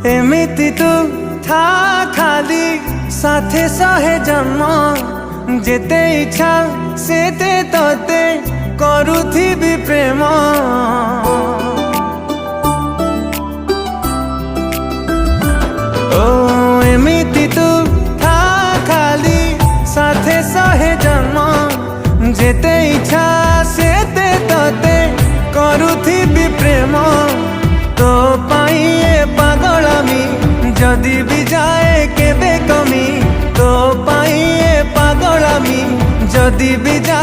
एमिति तू था खाली साथे सहे जन्म जेते इच्छा सेते तोते करुथिबी प्रेम। ओ एमिति तू था खाली साथे सहे जन्म जेते इच्छा सेते तोते करुथिबी प्रेम। तो पाई ए पागलामी जदि भी जाए केबे कमी, तो पाई ए पागलामी जदि भी जाए